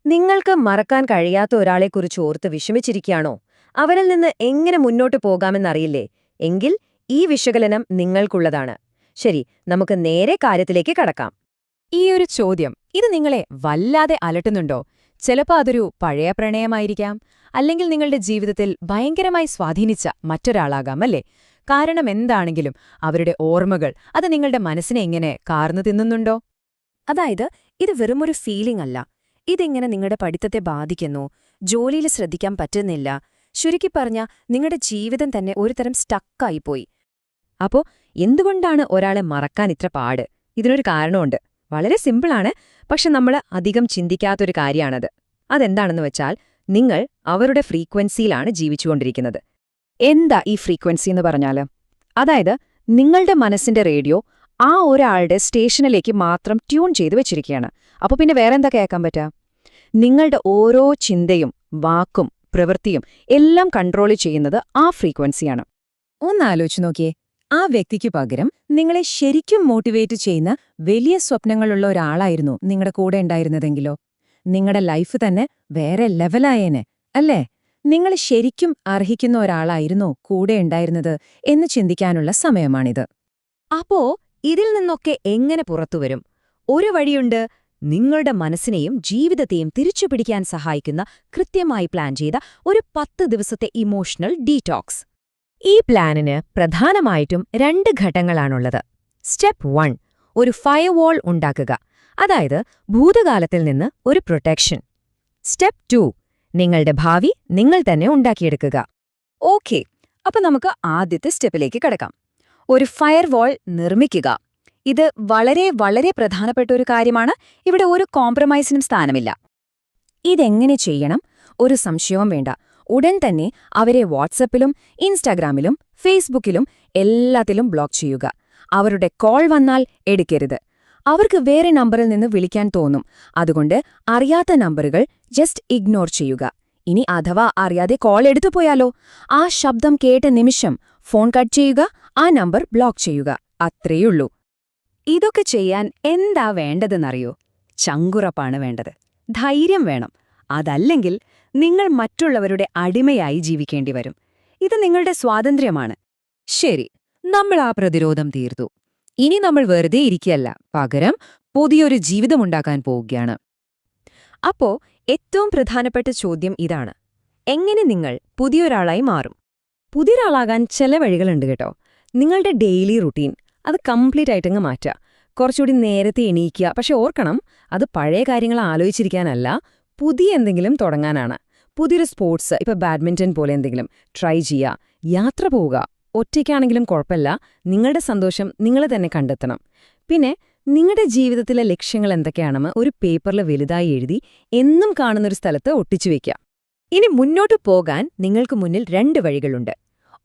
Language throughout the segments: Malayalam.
നിങ്ങൾക്ക് മറക്കാൻ കഴിയാത്ത ഒരാളെക്കുറിച്ച് ഓർത്ത് വിഷമിച്ചിരിക്കുകയാണോ? അവരിൽ നിന്ന് എങ്ങനെ മുന്നോട്ട് പോകാമെന്നറിയില്ലേ? എങ്കിൽ ഈ വിശകലനം നിങ്ങൾക്കുള്ളതാണ്. ശരി, നമുക്ക് നേരെ കാര്യത്തിലേക്ക് കടക്കാം. ഈയൊരു ചോദ്യം ഇത് നിങ്ങളെ വല്ലാതെ അലട്ടുന്നുണ്ടോ? ചിലപ്പോൾ അതൊരു പഴയ പ്രണയമായിരിക്കാം, അല്ലെങ്കിൽ നിങ്ങളുടെ ജീവിതത്തിൽ ഭയങ്കരമായി സ്വാധീനിച്ച മറ്റൊരാളാകാം, അല്ലേ? കാരണം എന്താണെങ്കിലും അവരുടെ ഓർമ്മകൾ അത് നിങ്ങളുടെ മനസ്സിനെ എങ്ങനെ കാർന്നു തിന്നുന്നുണ്ടോ? അതായത് ഇത് വെറുമൊരു ഫീലിംഗ് അല്ല. ഇതെങ്ങനെ നിങ്ങളുടെ പഠിത്തത്തെ ബാധിക്കുന്നു, ജോലിയിൽ ശ്രദ്ധിക്കാൻ പറ്റുന്നില്ല, ചുരുക്കി പറഞ്ഞ നിങ്ങളുടെ ജീവിതം തന്നെ ഒരുതരം സ്റ്റക്കായിപ്പോയി. അപ്പോ എന്തുകൊണ്ടാണ് ഒരാളെ മറക്കാൻ ഇത്ര പാട്? ഇതിനൊരു കാരണമുണ്ട്. വളരെ സിമ്പിളാണ്, പക്ഷെ നമ്മൾ അധികം ചിന്തിക്കാത്തൊരു കാര്യമാണത്. അതെന്താണെന്ന് വെച്ചാൽ, നിങ്ങൾ അവരുടെ ഫ്രീക്വൻസിയിലാണ് ജീവിച്ചുകൊണ്ടിരിക്കുന്നത്. എന്താ ഈ ഫ്രീക്വൻസി എന്ന് പറഞ്ഞാൽ? അതായത് നിങ്ങളുടെ മനസ്സിന്റെ റേഡിയോ ആ ഒരാളുടെ സ്റ്റേഷനിലേക്ക് മാത്രം ട്യൂൺ ചെയ്തു വെച്ചിരിക്കുകയാണ്. അപ്പോൾ പിന്നെ വേറെന്താ കേൾക്കാൻ പറ്റുക? നിങ്ങളുടെ ഓരോ ചിന്തയും വാക്കും പ്രവൃത്തിയും എല്ലാം കൺട്രോൾ ചെയ്യുന്നത് ആ ഫ്രീക്വൻസിയാണ്. ഒന്നാലോചിച്ചു നോക്കിയേ, ആ വ്യക്തിക്കു പകരം നിങ്ങളെ ശരിക്കും മോട്ടിവേറ്റ് ചെയ്യുന്ന വലിയ സ്വപ്നങ്ങളുള്ള ഒരാളായിരുന്നു നിങ്ങളുടെ കൂടെ ഉണ്ടായിരുന്നതെങ്കിലോ? നിങ്ങളുടെ ലൈഫ് തന്നെ വേറെ ലെവലായേനെ, അല്ലേ? നിങ്ങൾ ശരിക്കും അർഹിക്കുന്ന ഒരാളായിരുന്നോ കൂടെ ഉണ്ടായിരുന്നത് എന്ന് ചിന്തിക്കാനുള്ള സമയമാണിത്. അപ്പോ ഇതിൽ നിന്നൊക്കെ എങ്ങനെ പുറത്തുവരും? ഒരു വഴിയുണ്ട്. നിങ്ങളുടെ മനസ്സിനെയും ജീവിതത്തെയും തിരിച്ചുപിടിക്കാൻ സഹായിക്കുന്ന കൃത്യമായി പ്ലാൻ ചെയ്ത ഒരു 10 ദിവസത്തെ ഇമോഷണൽ ഡീടോക്സ്. ഈ പ്ലാനിന് പ്രധാനമായിട്ടും 2 ഘട്ടങ്ങളാണുള്ളത്. സ്റ്റെപ്പ് 1, ഒരു ഫയർവാൾ ഉണ്ടാക്കുക, അതായത് ഭൂതകാലത്തിൽ നിന്ന് ഒരു പ്രൊട്ടക്ഷൻ. സ്റ്റെപ്പ് 2, നിങ്ങളുടെ ഭാവി നിങ്ങൾ തന്നെ ഉണ്ടാക്കിയെടുക്കുക. ഓക്കെ, അപ്പൊ നമുക്ക് ആദ്യത്തെ സ്റ്റെപ്പിലേക്ക് കടക്കാം. ഒരു ഫയർവാൾ നിർമ്മിക്കുക. ഇത് വളരെ വളരെ പ്രധാനപ്പെട്ട ഒരു കാര്യമാണ്. ഇവിടെ ഒരു കോംപ്രമൈസിനും സ്ഥാനമില്ല. ഇതെങ്ങനെ ചെയ്യണം? ഒരു സംശയവും വേണ്ട. ഉടൻ തന്നെ അവരെ വാട്സപ്പിലും ഇൻസ്റ്റാഗ്രാമിലും ഫേസ്ബുക്കിലും എല്ലാത്തിലും ബ്ലോക്ക് ചെയ്യുക. അവരുടെ കോൾ വന്നാൽ എടുക്കരുത്. അവർക്ക് വേറെ നമ്പറിൽ നിന്ന് വിളിക്കാൻ തോന്നും. അതുകൊണ്ട് അറിയാത്ത നമ്പറുകൾ ജസ്റ്റ് ഇഗ്നോർ ചെയ്യുക. ഇനി അഥവാ അറിയാതെ കോൾ എടുത്തുപോയാലോ? ആ ശബ്ദം കേട്ട നിമിഷം ഫോൺ കട്ട് ചെയ്യുക, ആ നമ്പർ ബ്ലോക്ക് ചെയ്യുക. അത്രയുള്ളൂ. ഇതൊക്കെ ചെയ്യാൻ എന്താ വേണ്ടതെന്നറിയോ? ചങ്കുറപ്പാണ് വേണ്ടത്. ധൈര്യം വേണം. അതല്ലെങ്കിൽ നിങ്ങൾ മറ്റുള്ളവരുടെ അടിമയായി ജീവിക്കേണ്ടി വരും. ഇത് നിങ്ങളുടെ സ്വാതന്ത്ര്യമാണ്. ശരി, നമ്മൾ ആ പ്രതിരോധം തീർത്തു. ഇനി നമ്മൾ വെറുതെ ഇരിക്കുകയല്ല, പകരം പുതിയൊരു ജീവിതമുണ്ടാക്കാൻ പോവുകയാണ്. അപ്പോ ഏറ്റവും പ്രധാനപ്പെട്ട ചോദ്യം ഇതാണ്: എങ്ങനെ നിങ്ങൾ പുതിയൊരാളായി മാറും? പുതിയൊരാളാകാൻ ചില വഴികളുണ്ട് കേട്ടോ. നിങ്ങളുടെ ഡെയിലി റുട്ടീൻ അത് കംപ്ലീറ്റ് ആയിട്ടങ്ങ് മാറ്റുക. കുറച്ചുകൂടി നേരത്തെ എണീക്കുക. പക്ഷെ ഓർക്കണം, അത് പഴയ കാര്യങ്ങൾ ആലോചിച്ചിരിക്കാനല്ല, പുതിയ എന്തെങ്കിലും തുടങ്ങാനാണ്. പുതിയൊരു സ്പോർട്സ്, ഇപ്പൊ ബാഡ്മിന്റൺ പോലെ എന്തെങ്കിലും ട്രൈ ചെയ്യുക. യാത്ര പോവുക. ഒറ്റയ്ക്കാണെങ്കിലും കുഴപ്പമില്ല. നിങ്ങളുടെ സന്തോഷം നിങ്ങൾ തന്നെ കണ്ടെത്തണം. പിന്നെ നിങ്ങളുടെ ജീവിതത്തിലെ ലക്ഷ്യങ്ങൾ എന്തൊക്കെയാണെന്ന് ഒരു പേപ്പറിൽ വലുതായി എഴുതി എന്നും കാണുന്നൊരു സ്ഥലത്ത് ഒട്ടിച്ചു വയ്ക്കുക. ഇനി മുന്നോട്ടു പോകാൻ നിങ്ങൾക്ക് മുന്നിൽ 2 വഴികളുണ്ട്.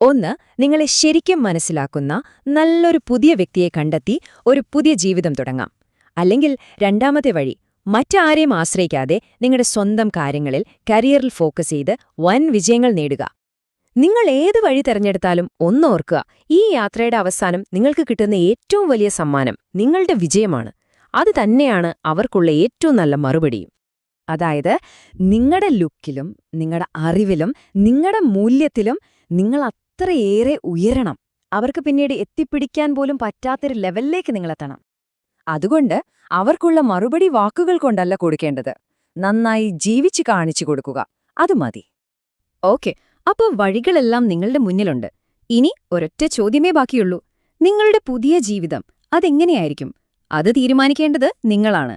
ഒന്ന്, നിങ്ങളെ ശരിക്കും മനസ്സിലാക്കുന്ന നല്ലൊരു പുതിയ വ്യക്തിയെ കണ്ടെത്തി ഒരു പുതിയ ജീവിതം തുടങ്ങാം. അല്ലെങ്കിൽ രണ്ടാമത്തെ വഴി, മറ്റാരെയും ആശ്രയിക്കാതെ നിങ്ങളുടെ സ്വന്തം കാര്യങ്ങളിൽ കരിയറിൽ ഫോക്കസ് ചെയ്ത് വൻ വിജയങ്ങൾ നേടുക. നിങ്ങൾ ഏത് വഴി തെരഞ്ഞെടുത്താലും ഒന്നോർക്കുക, ഈ യാത്രയുടെ അവസാനം നിങ്ങൾക്ക് കിട്ടുന്ന ഏറ്റവും വലിയ സമ്മാനം നിങ്ങളുടെ വിജയമാണ്. അത് തന്നെയാണ് അവർക്കുള്ള ഏറ്റവും നല്ല മറുപടിയും. അതായത് നിങ്ങളുടെ ലുക്കിലും നിങ്ങളുടെ അറിവിലും നിങ്ങളുടെ മൂല്യത്തിലും നിങ്ങൾ അത്രയേറെ ഉയരണം. അവർക്ക് പിന്നീട് എത്തിപ്പിടിക്കാൻ പോലും പറ്റാത്തൊരു ലെവലിലേക്ക് നിങ്ങളെത്തണം. അതുകൊണ്ട് അവർക്കുള്ള മറുപടി വാക്കുകൾ കൊണ്ടല്ല കൊടുക്കേണ്ടത്, നന്നായി ജീവിച്ചു കാണിച്ചു കൊടുക്കുക. അത് മതി. ഓക്കെ, അപ്പോൾ വഴികളെല്ലാം നിങ്ങളുടെ മുന്നിലുണ്ട്. ഇനി ഒരൊറ്റ ചോദ്യമേ ബാക്കിയുള്ളൂ: നിങ്ങളുടെ പുതിയ ജീവിതം അതെങ്ങനെയായിരിക്കും? അത് തീരുമാനിക്കേണ്ടത് നിങ്ങളാണ്.